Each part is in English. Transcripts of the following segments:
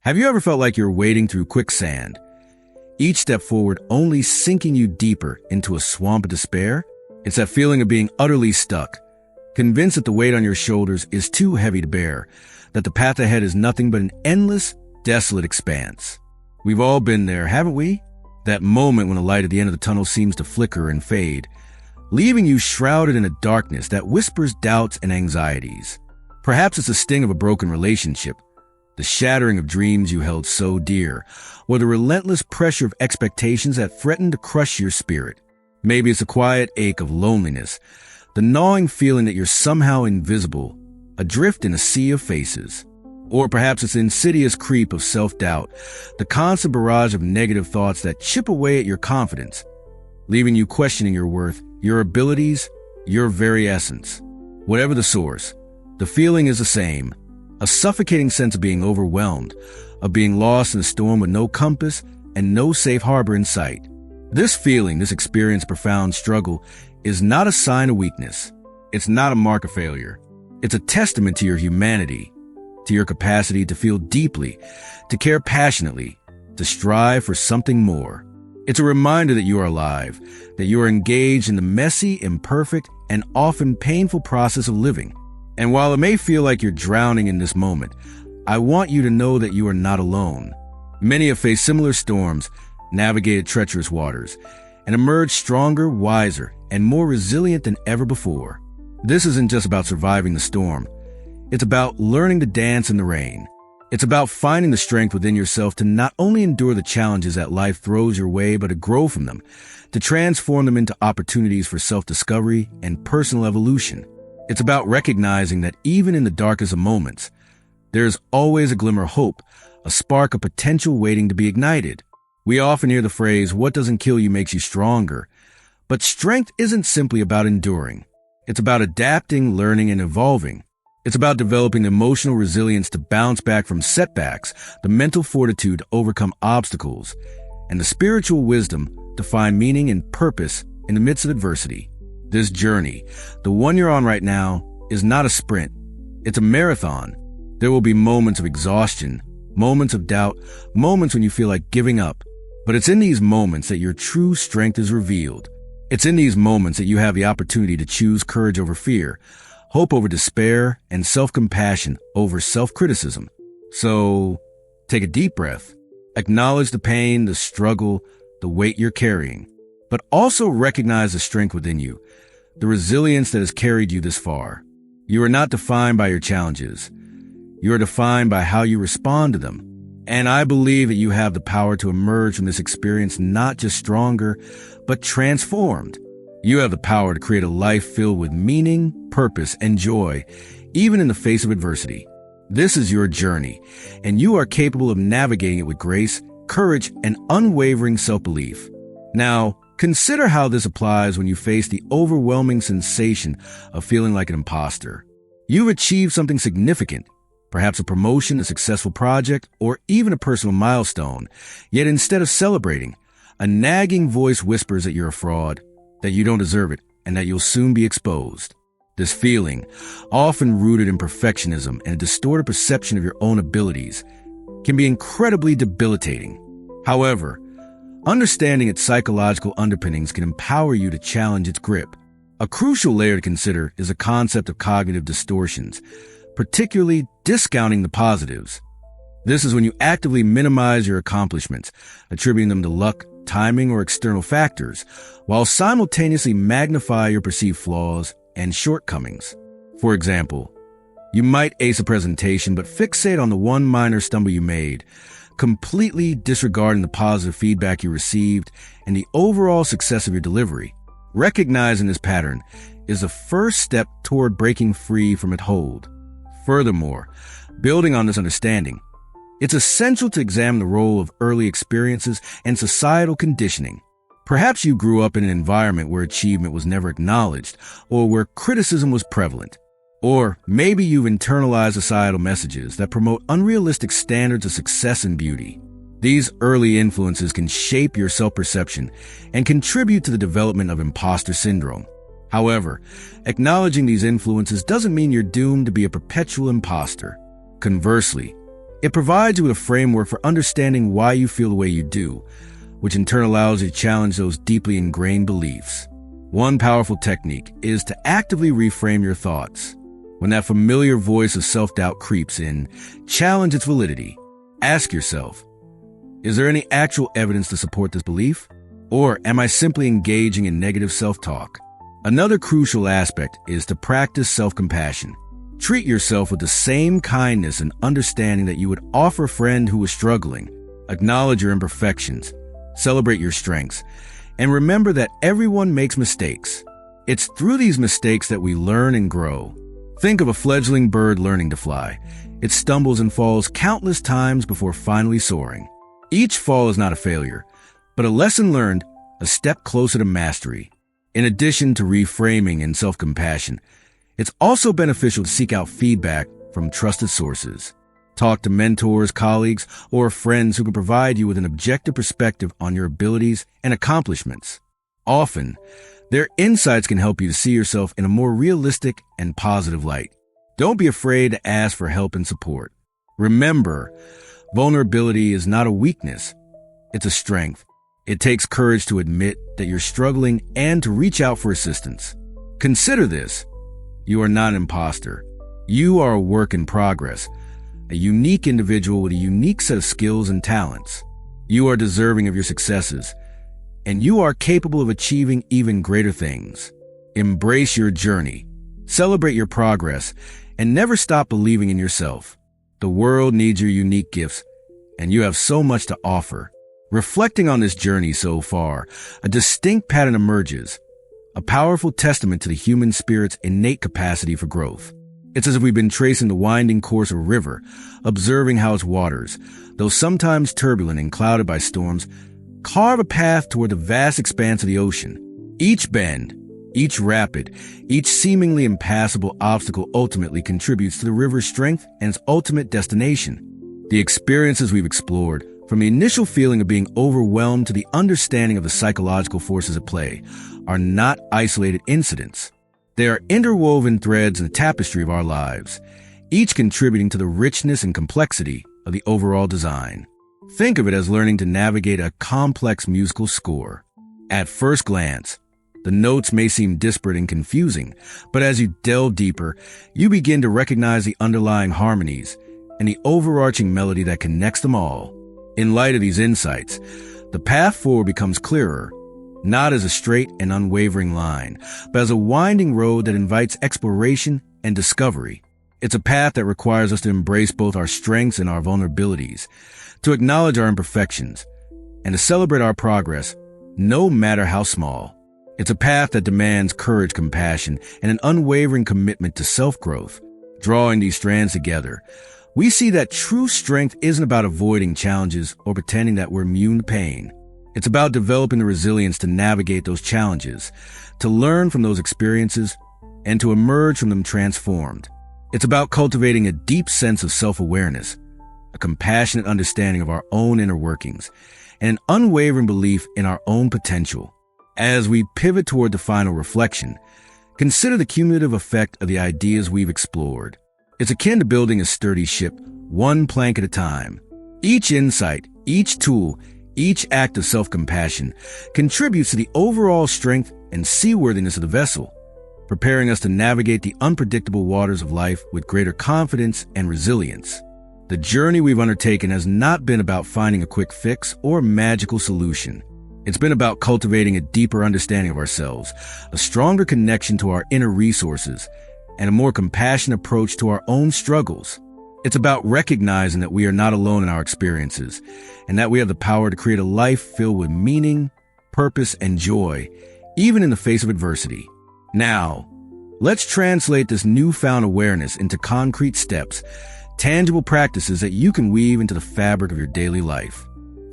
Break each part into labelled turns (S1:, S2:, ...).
S1: Have you ever felt like you're wading through quicksand, each step forward only sinking you deeper into a swamp of despair? It's that feeling of being utterly stuck, convinced that the weight on your shoulders is too heavy to bear, that the path ahead is nothing but an endless, desolate expanse. We've all been there, haven't we? That moment when the light at the end of the tunnel seems to flicker and fade, leaving you shrouded in a darkness that whispers doubts and anxieties. Perhaps it's the sting of a broken relationship, the shattering of dreams you held so dear, or the relentless pressure of expectations that threaten to crush your spirit. Maybe it's a quiet ache of loneliness, the gnawing feeling that you're somehow invisible, adrift in a sea of faces. Or perhaps it's the insidious creep of self-doubt, the constant barrage of negative thoughts that chip away at your confidence, leaving you questioning your worth, your abilities, your very essence. Whatever the source, the feeling is the same. A suffocating sense of being overwhelmed, of being lost in a storm with no compass and no safe harbor in sight. This feeling, this experience of profound struggle, is not a sign of weakness. It's not a mark of failure. It's a testament to your humanity, to your capacity to feel deeply, to care passionately, to strive for something more. It's a reminder that you are alive, that you are engaged in the messy, imperfect, and often painful process of living. And while it may feel like you're drowning in this moment, I want you to know that you are not alone. Many have faced similar storms, navigated treacherous waters, and emerged stronger, wiser, and more resilient than ever before. This isn't just about surviving the storm. It's about learning to dance in the rain. It's about finding the strength within yourself to not only endure the challenges that life throws your way, but to grow from them, to transform them into opportunities for self-discovery and personal evolution. It's about recognizing that even in the darkest of moments, there's always a glimmer of hope, a spark of potential waiting to be ignited. We often hear the phrase, "What doesn't kill you makes you stronger." But strength isn't simply about enduring. It's about adapting, learning, and evolving. It's about developing emotional resilience to bounce back from setbacks, the mental fortitude to overcome obstacles, and the spiritual wisdom to find meaning and purpose in the midst of adversity. This journey, the one you're on right now, is not a sprint. It's a marathon. There will be moments of exhaustion, moments of doubt, moments when you feel like giving up. But it's in these moments that your true strength is revealed. It's in these moments that you have the opportunity to choose courage over fear, hope over despair, and self-compassion over self-criticism. So, take a deep breath. Acknowledge the pain, the struggle, the weight you're carrying. But also recognize the strength within you, the resilience that has carried you this far. You are not defined by your challenges. You are defined by how you respond to them. And I believe that you have the power to emerge from this experience not just stronger, but transformed. You have the power to create a life filled with meaning, purpose, and joy, even in the face of adversity. This is your journey, and you are capable of navigating it with grace, courage, and unwavering self-belief. Now, consider how this applies when you face the overwhelming sensation of feeling like an imposter. You've achieved something significant, perhaps a promotion, a successful project, or even a personal milestone. Yet instead of celebrating, a nagging voice whispers that you're a fraud, that you don't deserve it, and that you'll soon be exposed. This feeling, often rooted in perfectionism and a distorted perception of your own abilities, can be incredibly debilitating. However, understanding its psychological underpinnings can empower you to challenge its grip. A crucial layer to consider is the concept of cognitive distortions, particularly discounting the positives. This is when you actively minimize your accomplishments, attributing them to luck, timing, or external factors, while simultaneously magnify your perceived flaws and shortcomings. For example, you might ace a presentation but fixate on the one minor stumble you made, completely disregarding the positive feedback you received and the overall success of your delivery. Recognizing this pattern is the first step toward breaking free from its hold. Furthermore, building on this understanding, it's essential to examine the role of early experiences and societal conditioning. Perhaps you grew up in an environment where achievement was never acknowledged or where criticism was prevalent. Or maybe you've internalized societal messages that promote unrealistic standards of success and beauty. These early influences can shape your self-perception and contribute to the development of imposter syndrome. However, acknowledging these influences doesn't mean you're doomed to be a perpetual imposter. Conversely, It provides you with a framework for understanding why you feel the way you do, which in turn allows you to challenge those deeply ingrained beliefs. One powerful technique is to actively reframe your thoughts. When that familiar voice of self-doubt creeps in, challenge its validity. Ask yourself, is there any actual evidence to support this belief? Or am I simply engaging in negative self-talk? Another crucial aspect is to practice self-compassion. Treat yourself with the same kindness and understanding that you would offer a friend who is struggling. Acknowledge your imperfections, celebrate your strengths, and remember that everyone makes mistakes. It's through these mistakes that we learn and grow. Think of a fledgling bird learning to fly. It stumbles and falls countless times before finally soaring. Each fall is not a failure, but a lesson learned, a step closer to mastery. In addition to reframing and self-compassion, it's also beneficial to seek out feedback from trusted sources. Talk to mentors, colleagues, or friends who can provide you with an objective perspective on your abilities and accomplishments. Often, their insights can help you to see yourself in a more realistic and positive light. Don't be afraid to ask for help and support. Remember, vulnerability is not a weakness, it's a strength. It takes courage to admit that you're struggling and to reach out for assistance. Consider this. You are not an imposter. You are a work in progress, a unique individual with a unique set of skills and talents. You are deserving of your successes, and you are capable of achieving even greater things. Embrace your journey, celebrate your progress, and never stop believing in yourself. The world needs your unique gifts, and you have so much to offer. Reflecting on this journey so far, a distinct pattern emerges, a powerful testament to the human spirit's innate capacity for growth. It's as if we've been tracing the winding course of a river, observing how its waters, though sometimes turbulent and clouded by storms, carve a path toward the vast expanse of the ocean. Each bend, each rapid, each seemingly impassable obstacle ultimately contributes to the river's strength and its ultimate destination. The experiences we've explored, from the initial feeling of being overwhelmed to the understanding of the psychological forces at play, are not isolated incidents. They are interwoven threads in the tapestry of our lives, each contributing to the richness and complexity of the overall design. Think of it as learning to navigate a complex musical score. At first glance, the notes may seem disparate and confusing, but as you delve deeper, you begin to recognize the underlying harmonies and the overarching melody that connects them all. In light of these insights, the path forward becomes clearer, not as a straight and unwavering line, but as a winding road that invites exploration and discovery. It's a path that requires us to embrace both our strengths and our vulnerabilities, to acknowledge our imperfections, and to celebrate our progress, no matter how small. It's a path that demands courage, compassion, and an unwavering commitment to self-growth. Drawing these strands together, we see that true strength isn't about avoiding challenges or pretending that we're immune to pain. It's about developing the resilience to navigate those challenges, to learn from those experiences, and to emerge from them transformed. It's about cultivating a deep sense of self-awareness, a compassionate understanding of our own inner workings, and an unwavering belief in our own potential. As we pivot toward the final reflection, consider the cumulative effect of the ideas we've explored. It's akin to building a sturdy ship, one plank at a time. Each insight, each tool, each act of self-compassion contributes to the overall strength and seaworthiness of the vessel, preparing us to navigate the unpredictable waters of life with greater confidence and resilience. The journey we've undertaken has not been about finding a quick fix or a magical solution. It's been about cultivating a deeper understanding of ourselves, a stronger connection to our inner resources, and a more compassionate approach to our own struggles. It's about recognizing that we are not alone in our experiences, and that we have the power to create a life filled with meaning, purpose, and joy, even in the face of adversity. Now, let's translate this newfound awareness into concrete steps, tangible practices that you can weave into the fabric of your daily life.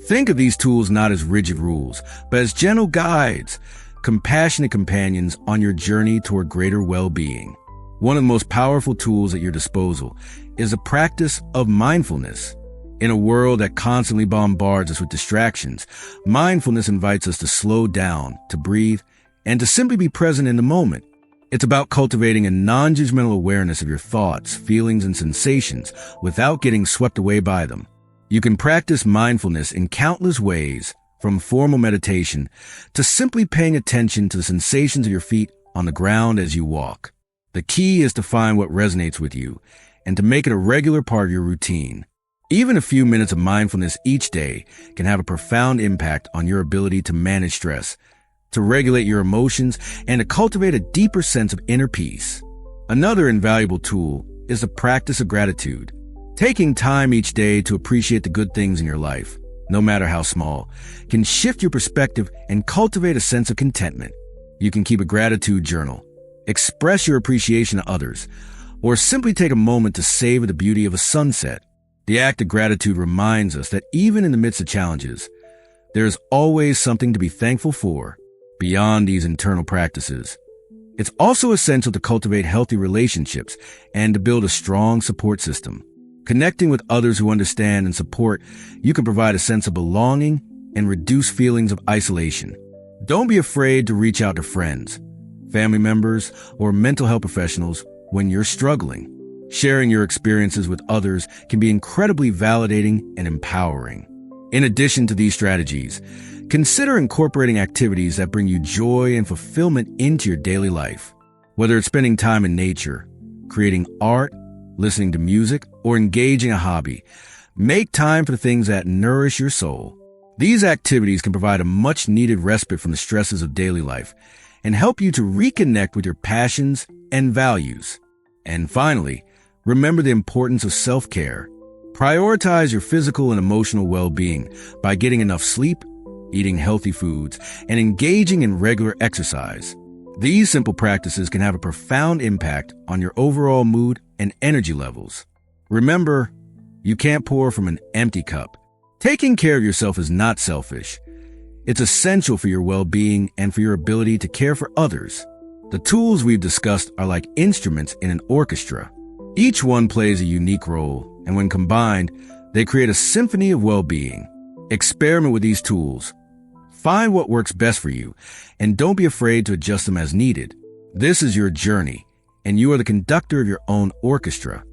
S1: Think of these tools not as rigid rules, but as gentle guides, compassionate companions on your journey toward greater well-being. One of the most powerful tools at your disposal is the practice of mindfulness. In a world that constantly bombards us with distractions, mindfulness invites us to slow down, to breathe, and to simply be present in the moment. It's about cultivating a non-judgmental awareness of your thoughts, feelings, and sensations without getting swept away by them. You can practice mindfulness in countless ways, from formal meditation to simply paying attention to the sensations of your feet on the ground as you walk. The key is to find what resonates with you and to make it a regular part of your routine. Even a few minutes of mindfulness each day can have a profound impact on your ability to manage stress, to regulate your emotions, and to cultivate a deeper sense of inner peace. Another invaluable tool is the practice of gratitude. Taking time each day to appreciate the good things in your life, no matter how small, can shift your perspective and cultivate a sense of contentment. You can keep a gratitude journal, express your appreciation to others, or simply take a moment to savor the beauty of a sunset. The act of gratitude reminds us that even in the midst of challenges, there is always something to be thankful for. Beyond these internal practices, it's also essential to cultivate healthy relationships and to build a strong support system. Connecting with others who understand and support you can provide a sense of belonging and reduce feelings of isolation. Don't be afraid to reach out to friends, family members, or mental health professionals when you're struggling. Sharing your experiences with others can be incredibly validating and empowering. In addition to these strategies, consider incorporating activities that bring you joy and fulfillment into your daily life. Whether it's spending time in nature, creating art, listening to music, or engaging a hobby, make time for the things that nourish your soul. These activities can provide a much-needed respite from the stresses of daily life and help you to reconnect with your passions and values. And finally, remember the importance of self-care. Prioritize your physical and emotional well-being by getting enough sleep, eating healthy foods, and engaging in regular exercise. These simple practices can have a profound impact on your overall mood and energy levels. Remember, you can't pour from an empty cup. Taking care of yourself is not selfish. It's essential for your well-being and for your ability to care for others. The tools we've discussed are like instruments in an orchestra. Each one plays a unique role, and when combined, they create a symphony of well-being. Experiment with these tools. Find what works best for you, and don't be afraid to adjust them as needed. This is your journey, and you are the conductor of your own orchestra.